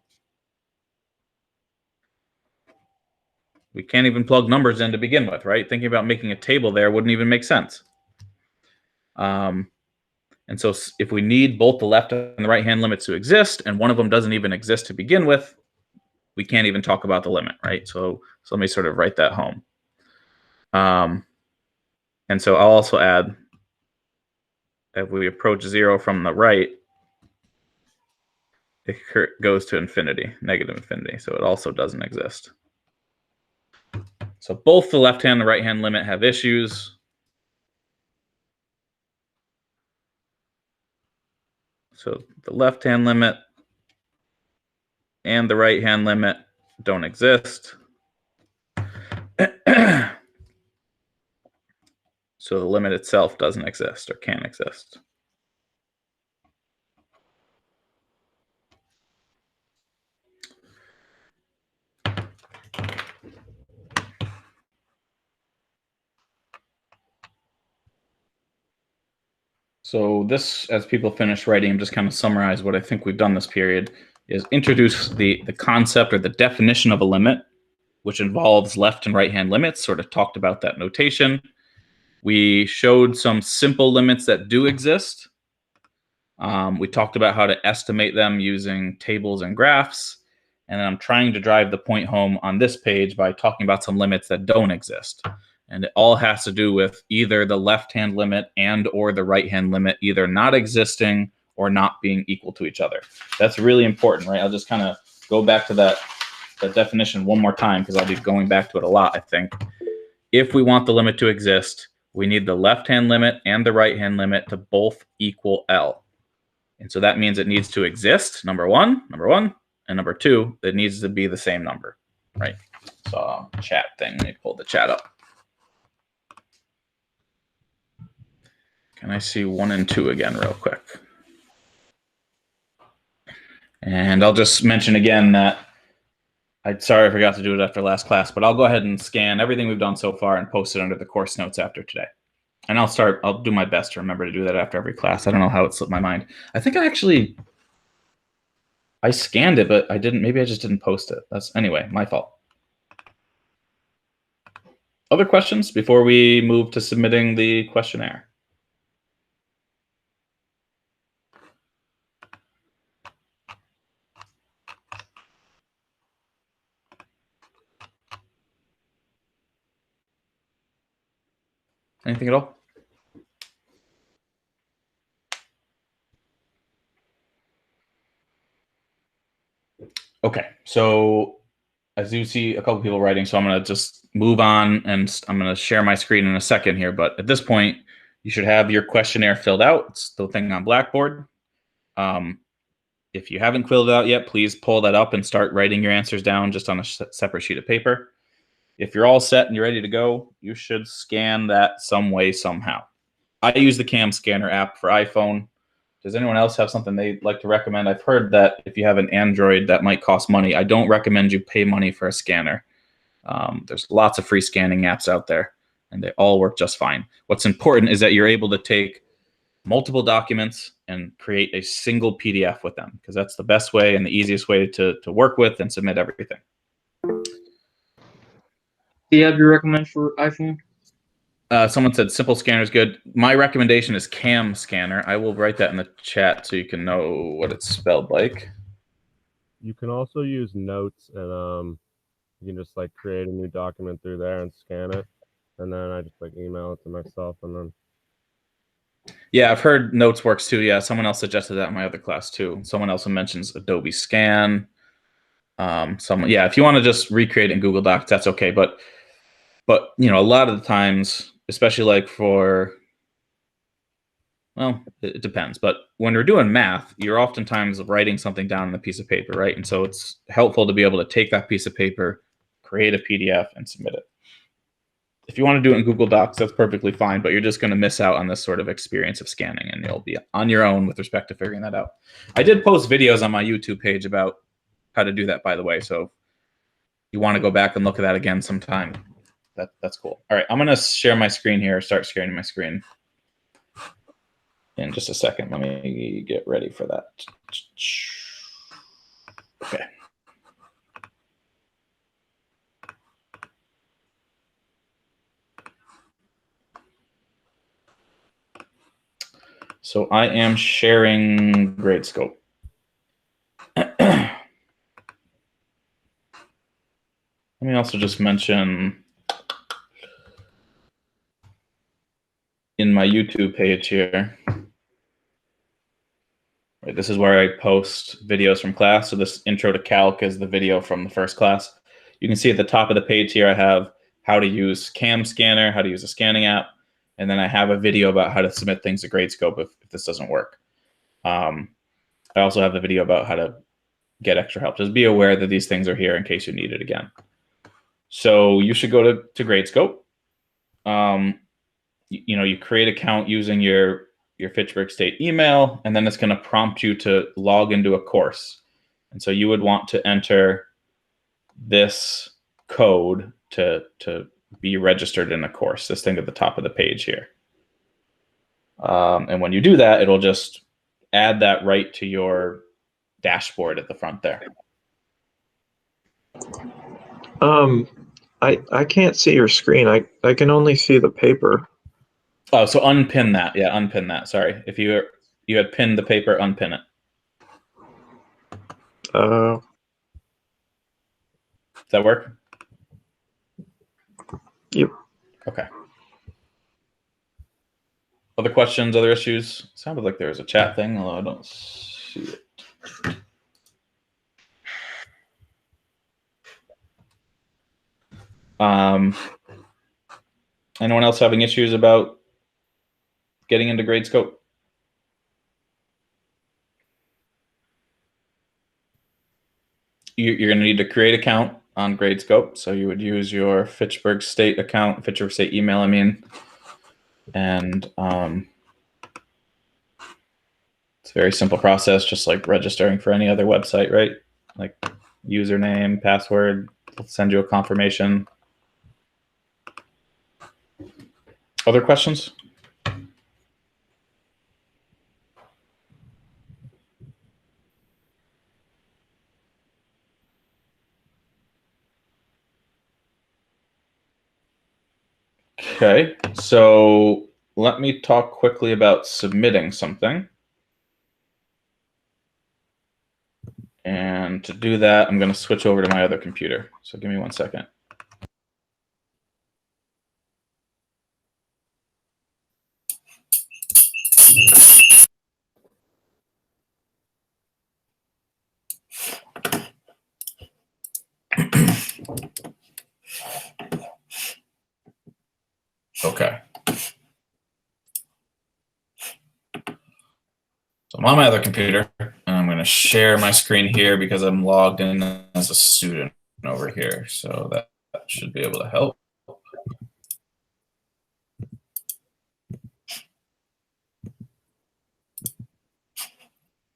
we can't even plug numbers in to begin with, right? Thinking about making a table there wouldn't even make sense. And so if we need both the left and the right-hand limits to exist, and one of them doesn't even exist to begin with, we can't even talk about the limit, right? So let me sort of write that home. And so I'll also add, if we approach 0 from the right, it goes to infinity, negative infinity. So it also doesn't exist. So both the left-hand and the right-hand limit have issues. So the left-hand limit and the right-hand limit don't exist. So the limit itself doesn't exist or can't exist. So this, as people finish writing, I'm just kind of summarize what I think we've done this period, is introduce the concept or the definition of a limit, which involves left and right-hand limits, sort of talked about that notation. We showed some simple limits that do exist. We talked about how to estimate them using tables and graphs. And then I'm trying to drive the point home on this page by talking about some limits that don't exist. And it all has to do with either the left-hand limit and or the right-hand limit either not existing or not being equal to each other. That's really important, right? I'll just kind of go back to that definition one more time because I'll be going back to it a lot, I think. If we want the limit to exist, we need the left-hand limit and the right-hand limit to both equal L. And so that means it needs to exist, number one, and number 2, it needs to be the same number, right? So chat thing, let me pull the chat up. Can I see 1 and 2 again real quick? And I'll just mention again that sorry I forgot to do it after last class, but I'll go ahead and scan everything we've done so far and post it under the course notes after today. And I'll do my best to remember to do that after every class. I don't know how it slipped my mind. I think I actually I scanned it, but I didn't. Maybe I just didn't post it. That's anyway, my fault. Other questions before we move to submitting the questionnaire? Anything at all? Okay, so I do see a couple people writing, so I'm going to just move on and I'm going to share my screen in a second here. But at this point, you should have your questionnaire filled out. It's the thing on Blackboard. If you haven't filled it out yet, please pull that up and start writing your answers down just on a separate sheet of paper. If you're all set and you're ready to go, you should scan that some way, somehow. I use the Cam Scanner app for iPhone. Does anyone else have something they'd like to recommend? I've heard that if you have an Android, that might cost money. I don't recommend you pay money for a scanner. There's lots of free scanning apps out there, and they all work just fine. What's important is that you're able to take multiple documents and create a single PDF with them, because that's the best way and the easiest way to work with and submit everything. The app you recommend for iPhone? Someone said Simple Scanner is good. My recommendation is Cam Scanner. I will write that in the chat so you can know what it's spelled like. You can also use Notes, and you can just like create a new document through there and scan it, and then I just like email it to myself, and then. Yeah, I've heard Notes works too. Yeah, someone else suggested that in my other class too. Someone else mentions Adobe Scan. Yeah, if you want to just recreate it in Google Docs, that's okay. But you know, a lot of the times, especially like for, well, it depends. But when we're doing math, you're oftentimes writing something down on a piece of paper, right? And so it's helpful to be able to take that piece of paper, create a PDF, and submit it. If you want to do it in Google Docs, that's perfectly fine, but you're just going to miss out on this sort of experience of scanning, and you'll be on your own with respect to figuring that out. I did post videos on my YouTube page about how to do that, by the way, so if you want to go back and look at that again sometime, that's cool. All right, I'm going to share my screen here, start sharing my screen in just a second. Let me get ready for that. Okay. So I am sharing Gradescope. Let me also just mention in my YouTube page here, right, this is where I post videos from class. So this intro to calc is the video from the first class. You can see at the top of the page here, I have how to use Cam Scanner, how to use a scanning app. And then I have a video about how to submit things to Gradescope if this doesn't work. I also have the video about how to get extra help. Just be aware that these things are here in case you need it again. So you should go to Gradescope. You know, you create an account using your Fitchburg State email, and then it's going to prompt you to log into a course. And so you would want to enter this code to be registered in a course, this thing at the top of the page here. And when you do that, it'll just add that right to your dashboard at the front there. I can't see your screen. I can only see the paper. Oh, so unpin that. Yeah, unpin that. Sorry. If you had pinned the paper, unpin it. Does that work? Yep. Okay. Other questions, other issues? Sounded like there was a chat thing, although I don't see it. Anyone else having issues about getting into Gradescope? You're going to need to create an account on Gradescope. So you would use your Fitchburg State account, Fitchburg State email, I mean. And it's a very simple process, just like registering for any other website, right? Like username, password, they'll send you a confirmation. Other questions? Okay, so let me talk quickly about submitting something. And to do that, I'm going to switch over to my other computer. So give me 1 second. Okay. So I'm on my other computer, and I'm going to share my screen here because I'm logged in as a student over here. So that should be able to help.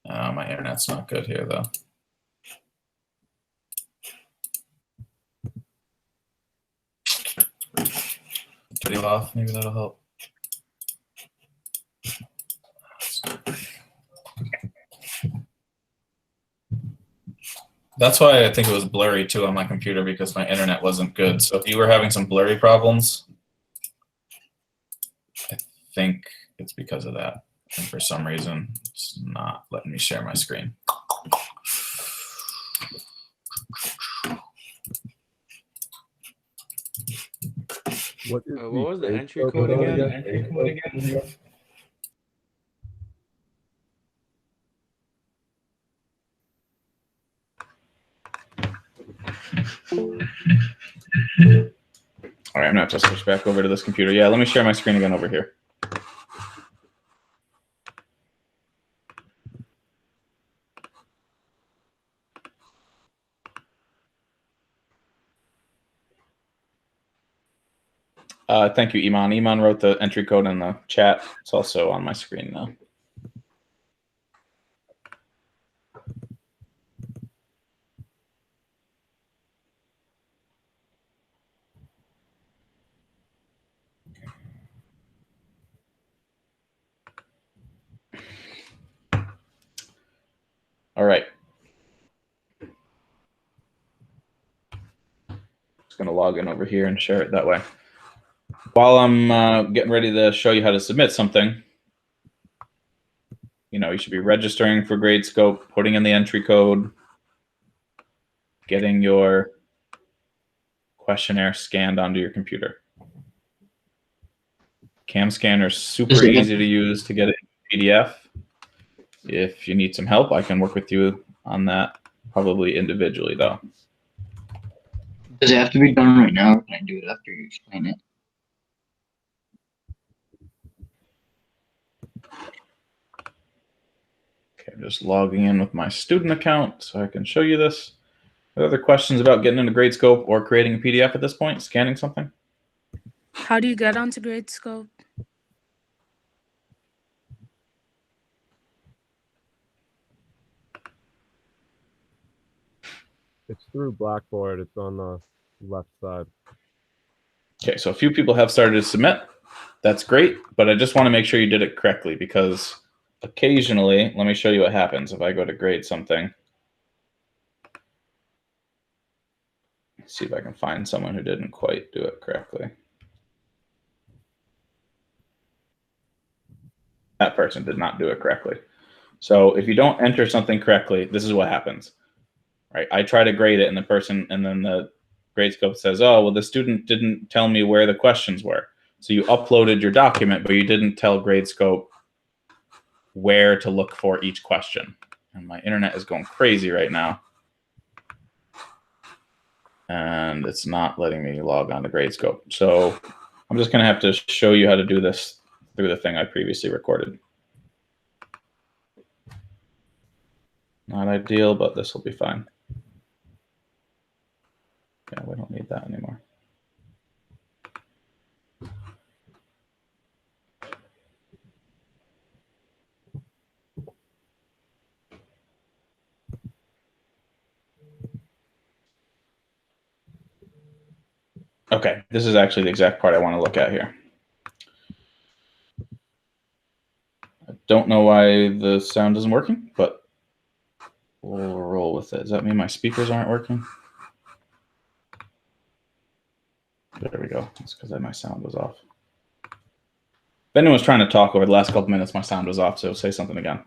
My internet's not good here, though. Video off, maybe that'll help. That's why I think it was blurry too on my computer, because my internet wasn't good. So if you were having some blurry problems, I think it's because of that. And for some reason, it's not letting me share my screen. What was the entry code again? All right, I'm gonna have to switch back over to this computer. Yeah, let me share my screen again over here. Thank you, Iman. Iman wrote the entry code in the chat. It's also on my screen now. All right. Just going to log in over here and share it that way. While I'm getting ready to show you how to submit something, you should be registering for Gradescope, putting in the entry code, getting your questionnaire scanned onto your computer. Cam Scanner is super easy to use to get it in PDF. If you need some help, I can work with you on that, probably individually though. Does it have to be done right now, or can I do it after you explain it? Okay, I'm just logging in with my student account so I can show you this. Are there other questions about getting into Gradescope or creating a PDF at this point, scanning something? How do you get onto Gradescope? It's through Blackboard. It's on the left side. Okay, so a few people have started to submit. That's great, but I just want to make sure you did it correctly, because occasionally, let me show you what happens if I go to grade something. Let's see if I can find someone who didn't quite do it correctly. That person did not do it correctly. So if you don't enter something correctly, this is what happens, right? I try to grade it, and then the Gradescope says, oh, well, the student didn't tell me where the questions were. So you uploaded your document, but you didn't tell Gradescope where to look for each question. And my internet is going crazy right now. And it's not letting me log on to Gradescope. So I'm just going to have to show you how to do this through the thing I previously recorded. Not ideal, but this will be fine. Yeah, we don't need that anymore. Okay, this is actually the exact part I want to look at here. I don't know why the sound isn't working, but we'll roll with it. Does that mean my speakers aren't working? There we go. That's because my sound was off. If anyone was trying to talk over the last couple minutes, my sound was off, so say something again.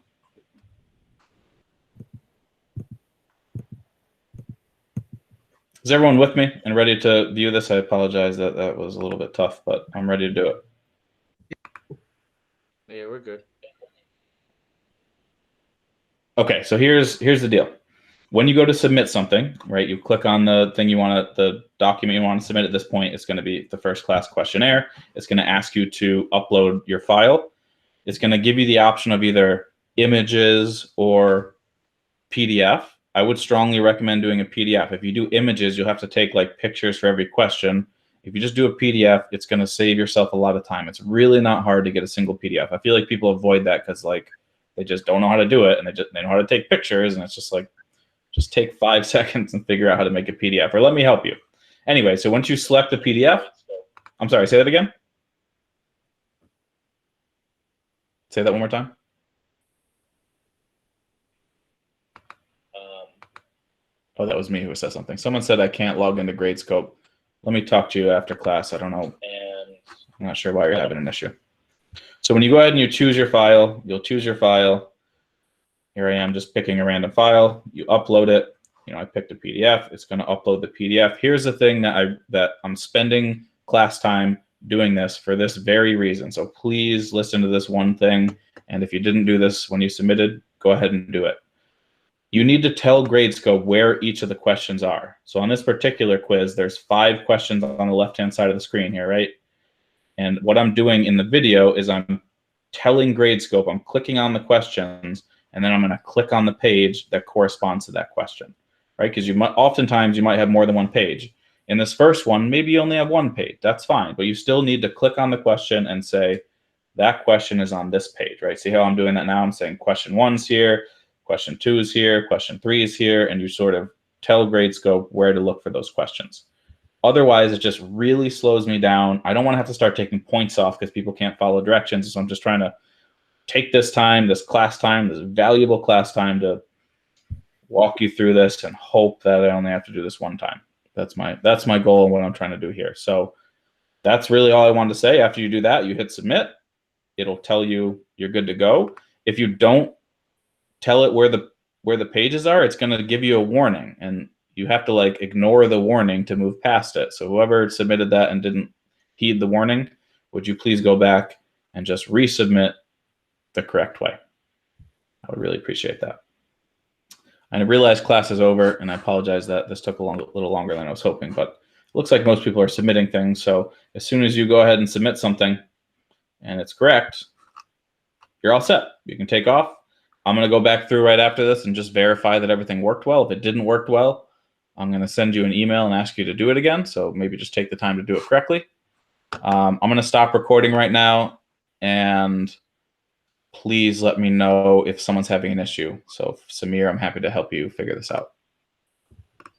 Is everyone with me and ready to view this? I apologize that that was a little bit tough, but I'm ready to do it. Yeah, we're good. Okay, so here's the deal. When you go to submit something, right, you click on the thing you want to, the document you want to submit at this point. It's going to be the first class questionnaire. It's going to ask you to upload your file. It's going to give you the option of either images or PDF. I would strongly recommend doing a PDF. If you do images, you'll have to take like pictures for every question. If you just do a PDF, it's going to save yourself a lot of time. It's really not hard to get a single PDF. I feel like people avoid that because like they just don't know how to do it, and they know how to take pictures, and it's just like, just take 5 seconds and figure out how to make a PDF, or let me help you. Anyway, so once you select the PDF, I'm sorry, say that again. Say that one more time. Oh, that was me who said something. Someone said I can't log into Gradescope. Let me talk to you after class. I don't know. And I'm not sure why you're having an issue. So when you go ahead and you choose your file, you'll choose your file. Here I am just picking a random file. You upload it. You know, I picked a PDF. It's going to upload the PDF. Here's the thing that I'm spending class time doing this for this very reason. So please listen to this one thing. And if you didn't do this when you submitted, go ahead and do it. You need to tell Gradescope where each of the questions are. So on this particular quiz, there's 5 questions on the left-hand side of the screen here, right? And what I'm doing in the video is I'm telling Gradescope, I'm clicking on the questions, and then I'm going to click on the page that corresponds to that question, right? Because oftentimes you might have more than one page. In this first one, maybe you only have one page. That's fine, but you still need to click on the question and say, that question is on this page, right? See how I'm doing that now? I'm saying question 1's here, question 2 is here, question 3 is here, and you sort of tell Gradescope where to look for those questions. Otherwise, it just really slows me down. I don't want to have to start taking points off because people can't follow directions. So I'm just trying to take this time, this class time, this valuable class time to walk you through this and hope that I only have to do this one time. That's my goal and what I'm trying to do here. So that's really all I wanted to say. After you do that, you hit submit. It'll tell you you're good to go. If you don't tell it where the pages are, it's going to give you a warning, and you have to like ignore the warning to move past it. So whoever submitted that and didn't heed the warning, would you please go back and just resubmit the correct way? I would really appreciate that. And I realize class is over, and I apologize that this took a little longer than I was hoping, but it looks like most people are submitting things. So as soon as you go ahead and submit something and it's correct, you're all set. You can take off. I'm going to go back through right after this and just verify that everything worked well. If it didn't work well, I'm going to send you an email and ask you to do it again. So maybe just take the time to do it correctly. I'm going to stop recording right now, and please let me know if someone's having an issue. So Samir, I'm happy to help you figure this out.